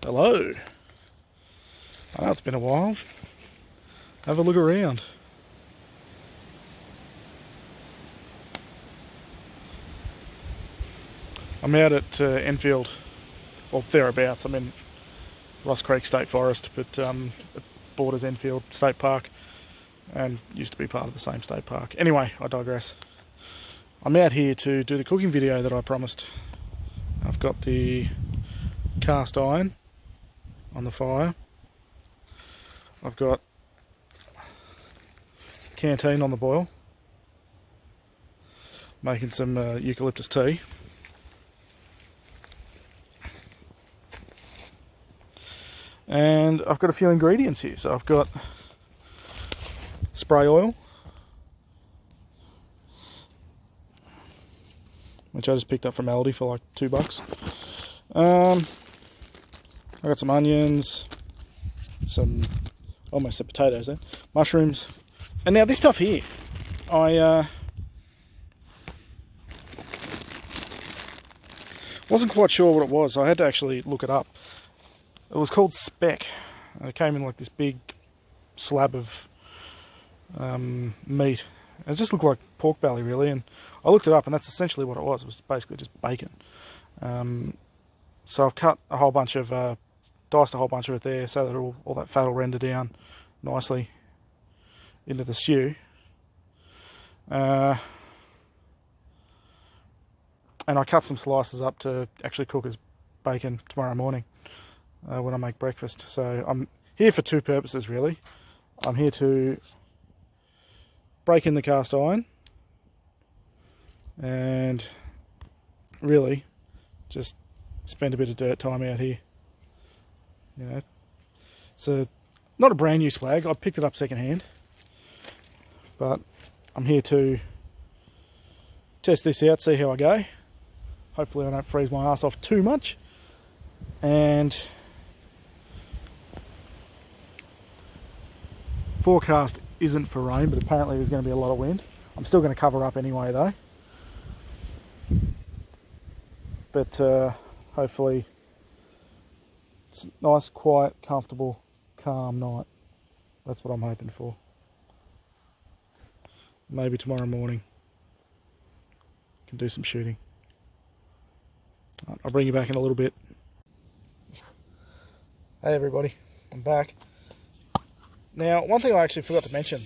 Hello. I know it's been a while. Have a look around. I'm out at Enfield, well thereabouts. I'm in Ross Creek State Forest, but it borders Enfield State Park and used to be part of the same state park. Anyway, I digress. I'm out here to do the cooking video that I promised. I've got the cast iron on the fire. I've got canteen on the boil, making some eucalyptus tea. And I've got a few ingredients here. So I've got spray oil, which I just picked up from Aldi for like $2. I got some onions, some, almost said potatoes then, mushrooms. And now this stuff here, I wasn't quite sure what it was. I had to actually look it up. It was called speck. It came in like this big slab of meat. It just looked like pork belly really, and I looked it up and that's essentially what it was. It was basically just bacon. So I've cut a whole bunch of, diced a whole bunch of it there so that all that fat will render down nicely into the stew. And I cut some slices up to actually cook as bacon tomorrow morning when I make breakfast. So I'm here for two purposes really. I'm here to break in the cast iron and really just spend a bit of dirt time out here. You know, so not a brand new swag. I picked it up secondhand, but I'm here to test this out, see how I go. Hopefully I don't freeze my ass off too much. And forecast isn't for rain, but apparently there's going to be a lot of wind. I'm still going to cover up anyway though. But hopefully it's a nice, quiet, comfortable, calm night. That's what I'm hoping for. Maybe tomorrow morning can do some shooting. I'll bring you back in a little bit. Hey everybody, I'm back. Now, one thing I actually forgot to mention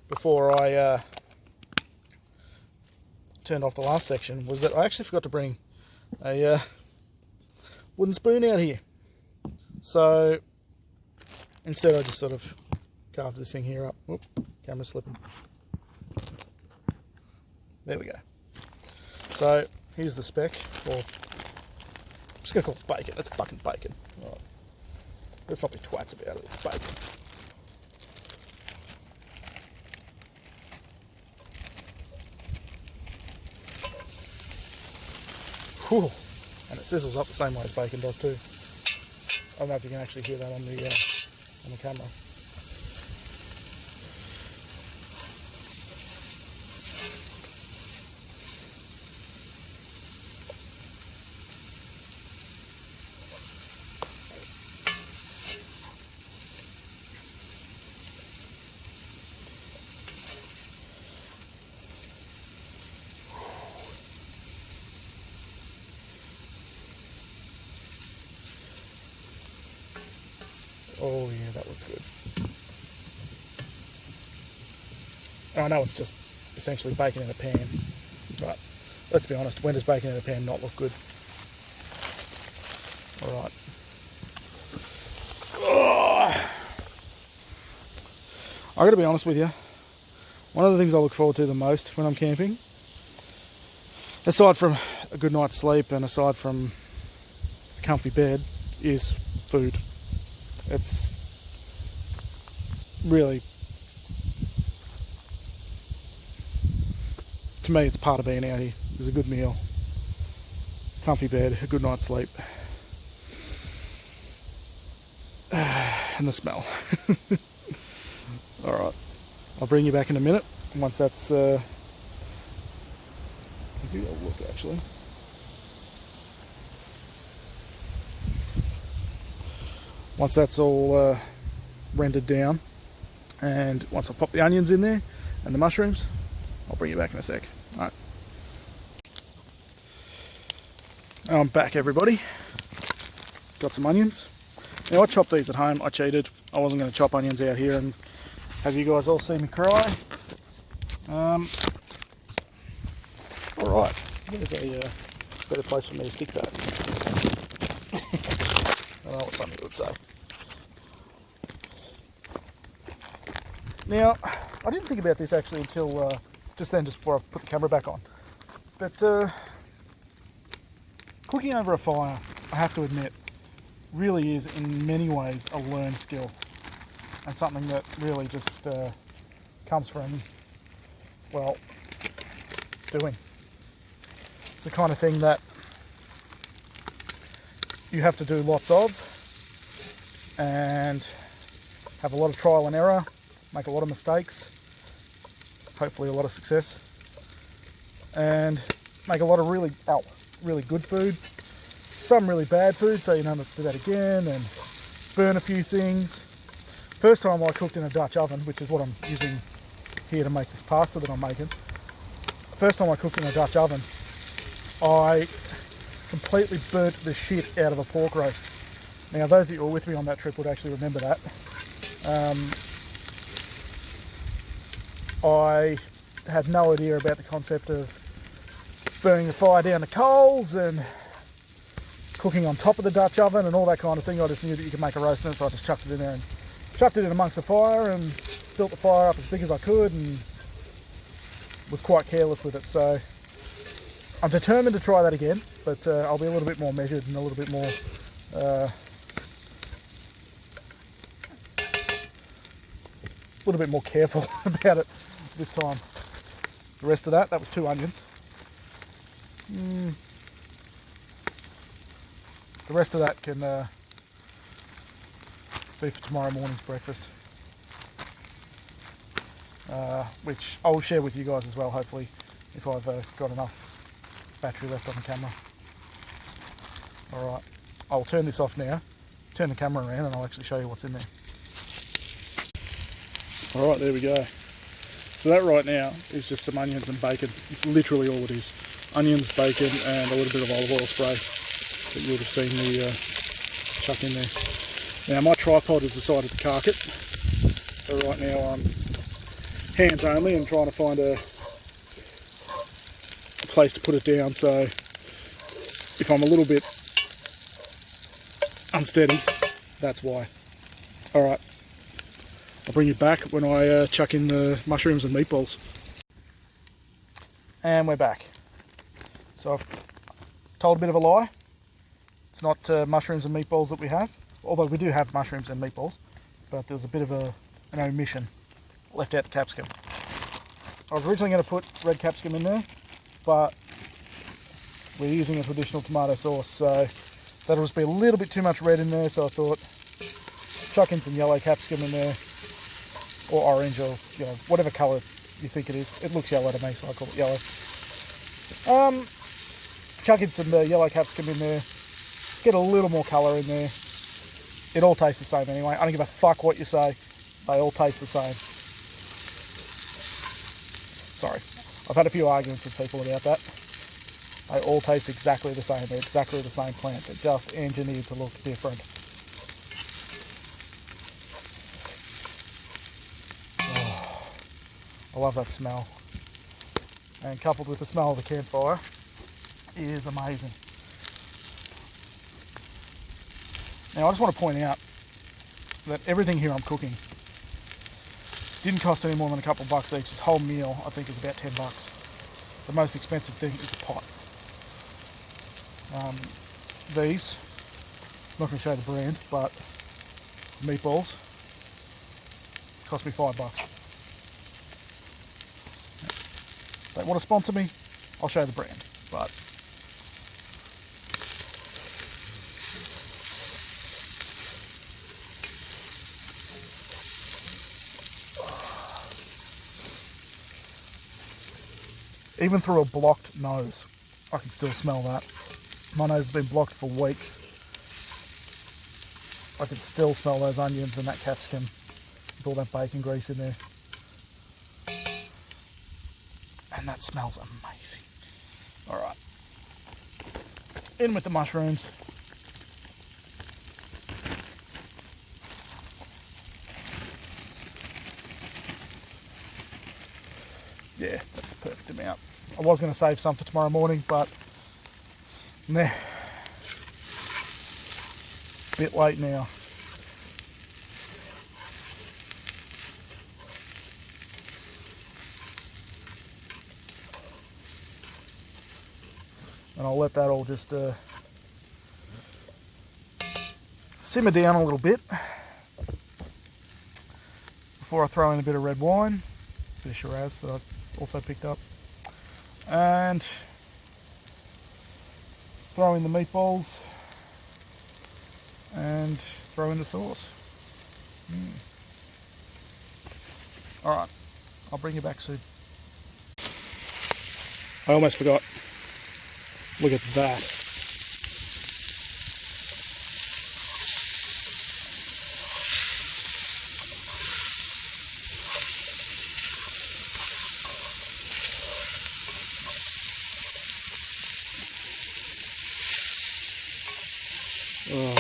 before I turned off the last section was that I actually forgot to bring a wooden spoon out here. So instead I just sort of carved this thing here up. Oop, camera's slipping. There we go. So here's the speck, or I'm just going to call it bacon. It's fucking bacon. All right. Let's not be twats about it. It's bacon. Whew. And it sizzles up the same way as bacon does too. I don't know if you can actually hear that on the camera. Oh yeah, that looks good. And I know it's just essentially bacon in a pan, but let's be honest, when does bacon in a pan not look good? Alright. I gotta be honest with you, one of the things I look forward to the most when I'm camping, aside from a good night's sleep and aside from a comfy bed, is food. It's really, to me, it's part of being out here. There's a good meal, comfy bed, a good night's sleep, and the smell. Alright, I'll bring you back in a minute once that's, I'll give you a look actually. Once that's all rendered down, and once I pop the onions in there and the mushrooms, I'll bring you back in a sec. Alright. I'm back, everybody. Got some onions. Now I chopped these at home. I cheated. I wasn't going to chop onions out here and have you guys all see me cry. Alright, there's a better place for me to stick that. I don't know what somebody would say. Now, I didn't think about this actually until just then, just before I put the camera back on. But cooking over a fire, I have to admit, really is in many ways a learned skill, and something that really just comes from, well, doing. It's the kind of thing that you have to do lots of and have a lot of trial and error, make a lot of mistakes, hopefully a lot of success, and make a lot of really good food, some really bad food, so you don't have to do that again, and burn a few things. First time I cooked in a Dutch oven, which is what I'm using here to make this pasta that I'm making. First time I cooked in a Dutch oven, I completely burnt the shit out of a pork roast. Now, those that were with me on that trip would actually remember that. I had no idea about the concept of burning the fire down to coals and cooking on top of the Dutch oven and all that kind of thing. I just knew that you could make a roast in it, so I just chucked it in there and chucked it in amongst the fire and built the fire up as big as I could and was quite careless with it. So I'm determined to try that again, but I'll be a little bit more measured and a little bit more careful about it this time. The rest of that was 2 onions. The rest of that can be for tomorrow morning's breakfast, which I'll share with you guys as well, hopefully, if I've got enough battery left on the camera. Alright, I'll turn this off now, turn the camera around, and I'll actually show you what's in there. Alright, there we go. So that right now is just some onions and bacon. It's literally all it is. Onions, bacon, and a little bit of olive oil spray that you would have seen me chuck in there. Now my tripod has decided to cark it. So right now I'm hands only and trying to find a place to put it down, so if I'm a little bit unsteady, that's why. Alright, I'll bring you back when I chuck in the mushrooms and meatballs. And we're back. So I've told a bit of a lie. It's not mushrooms and meatballs that we have, although we do have mushrooms and meatballs, but there was a bit of an omission. Left out the capsicum. I was originally going to put red capsicum in there, but we're using a traditional tomato sauce, so that'll just be a little bit too much red in there, so I thought chuck in some yellow capsicum in there, or orange, or whatever colour you think it is. It looks yellow to me, so I call it yellow. Chuck in some yellow capsicum in there, get a little more colour in there. It all tastes the same anyway. I don't give a fuck what you say, they all taste the same. Sorry, I've had a few arguments with people about that. They all taste exactly the same. They're exactly the same plant. They're just engineered to look different. Oh, I love that smell. And coupled with the smell of the campfire is amazing. Now I just want to point out that everything here I'm cooking didn't cost any more than a couple of bucks each. This whole meal I think is about 10 bucks. The most expensive thing is the pot. These, I'm not going to show the brand, but meatballs cost me $5. They want to sponsor me, I'll show the brand, but even through a blocked nose, I can still smell that. My nose has been blocked for weeks. I can still smell those onions and that capsicum with all that bacon grease in there. And that smells amazing. All right, in with the mushrooms. Yeah, that's a perfect amount. I was going to save some for tomorrow morning, but nah, bit late now. And I'll let that all just simmer down a little bit before I throw in a bit of red wine, a bit of Shiraz that I also picked up, and throw in the meatballs and throw in the sauce. Alright, I'll bring you back soon. I almost forgot. Look at that. Oh.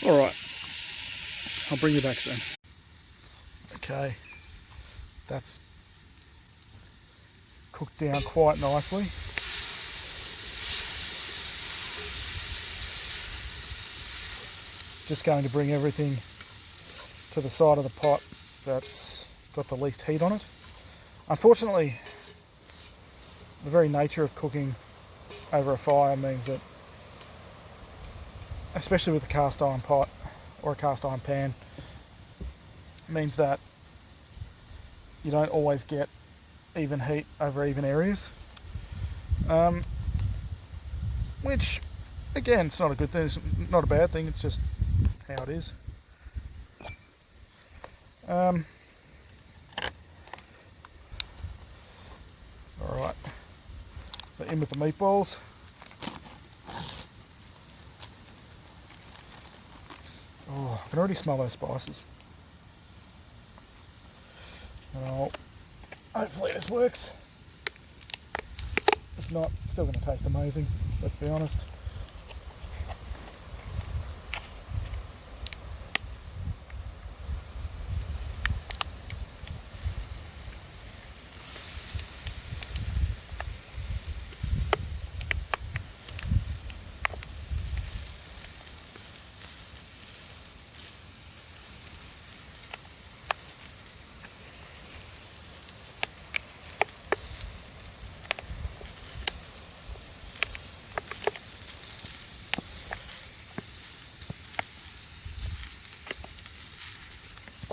Alright, I'll bring you back soon. Okay, that's cooked down quite nicely. Just going to bring everything to the side of the pot that's got the least heat on it. Unfortunately, the very nature of cooking over a fire means that, especially with a cast iron pot or a cast iron pan, means that you don't always get even heat over even areas. Which, again, it's not a good thing, it's not a bad thing, it's just how it is. Alright, so in with the meatballs. Oh, I can already smell those spices. And hopefully this works. If not, it's still going to taste amazing, let's be honest.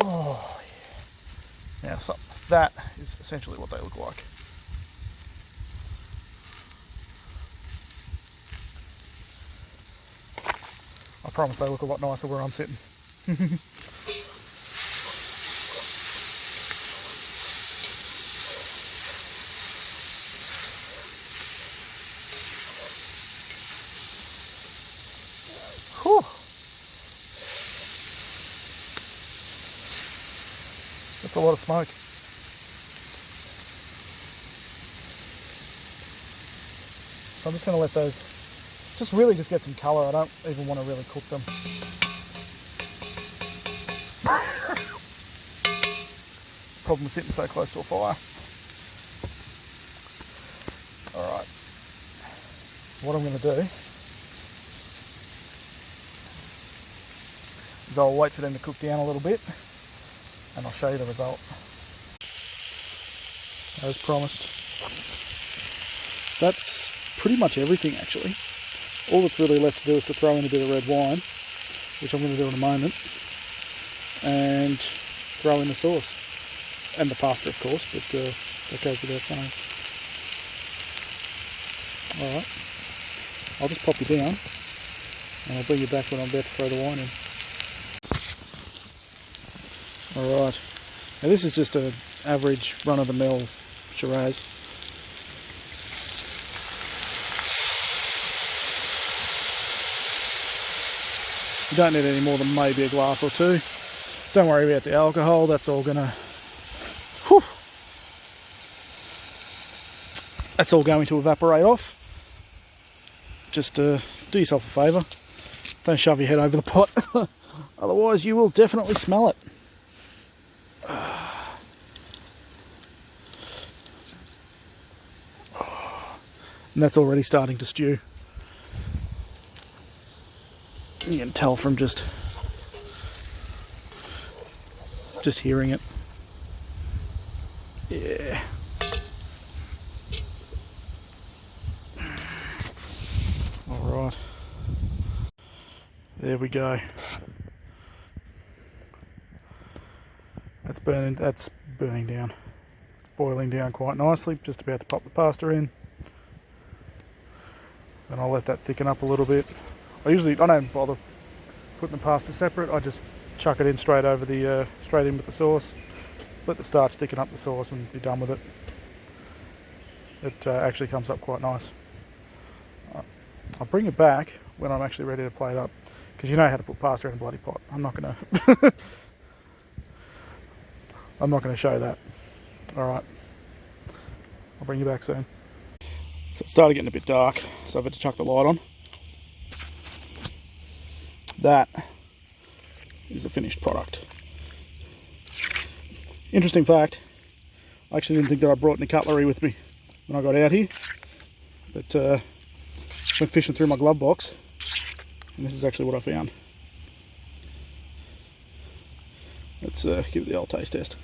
Oh, yeah. Now, that is essentially what they look like. I promise they look a lot nicer where I'm sitting. Whew. That's a lot of smoke. So I'm just going to let those just get some colour. I don't even want to really cook them. Problem with sitting so close to a fire. Alright. What I'm going to do is I'll wait for them to cook down a little bit and I'll show you the result. As promised. That's pretty much everything actually. All that's really left to do is to throw in a bit of red wine, which I'm going to do in a moment, and throw in the sauce. And the pasta, of course, but that goes without saying. Alright, I'll just pop you down, and I'll bring you back when I'm about to throw the wine in. Alright, now this is just an average run-of-the-mill Shiraz. You don't need any more than maybe a glass or two. Don't worry about the alcohol, that's all gonna, whew, that's all going to evaporate off. Just do yourself a favour, don't shove your head over the pot, otherwise you will definitely smell it. And that's already starting to stew. You can tell from just hearing it. Yeah. All right. There we go. That's burning down. Boiling down quite nicely. Just about to pop the pasta in. Then I'll let that thicken up a little bit. I don't bother putting the pasta separate. I just chuck it in straight over the straight in with the sauce. Let the starch thicken up the sauce and be done with it. It actually comes up quite nice. I'll bring it back when I'm actually ready to plate up, because you know how to put pasta in a bloody pot. I'm not gonna I'm not gonna show that. All right, I'll bring you back soon. So it started getting a bit dark, so I've had to chuck the light on. That is the finished product. Interesting fact, I actually didn't think that I brought any cutlery with me when I got out here, but went fishing through my glove box, and this is actually what I found. Let's give it the old taste test.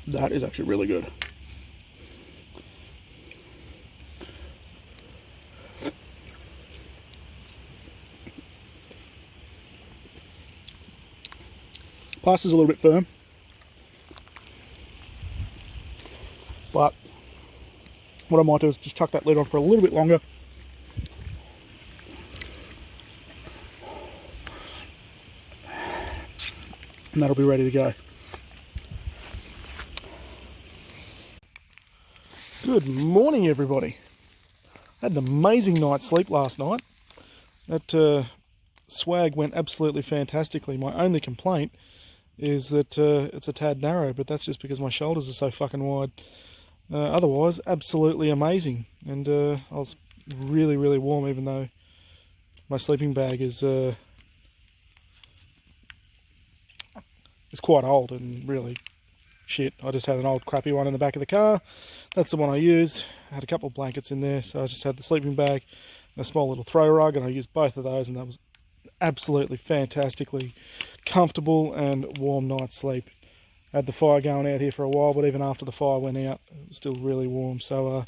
That is actually really good. Pasta's a little bit firm, but what I might do is just chuck that lid on for a little bit longer. And that'll be ready to go. Good morning, everybody. I had an amazing night's sleep last night. That swag went absolutely fantastically. My only complaint is that it's a tad narrow, but that's just because my shoulders are so fucking wide. Otherwise, absolutely amazing. And I was really, really warm, even though my sleeping bag is quite old and really shit. I just had an old crappy one in the back of the car. That's the one I used. I had a couple of blankets in there, so I just had the sleeping bag and a small little throw rug, and I used both of those, and that was absolutely fantastically comfortable and warm night's sleep. I had the fire going out here for a while, but even after the fire went out, it was still really warm. So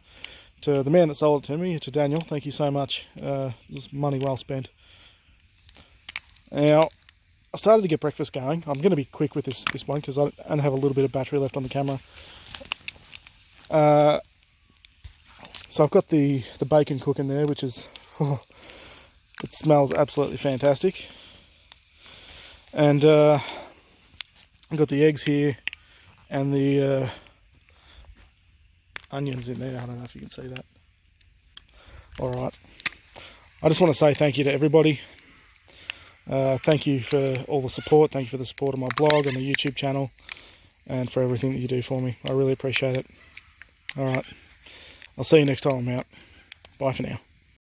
to the man that sold it to me, to Daniel, thank you so much. It was money well spent. Now, I started to get breakfast going. I'm going to be quick with this one because I only have a little bit of battery left on the camera. So I've got the bacon cooking there, which is, it smells absolutely fantastic. And I've got the eggs here and the onions in there. I don't know if you can see that. All right. I just want to say thank you to everybody. Thank you for all the support. Thank you for the support of my blog and the YouTube channel, and for everything that you do for me. I really appreciate it. All right. I'll see you next time I'm out. Bye for now.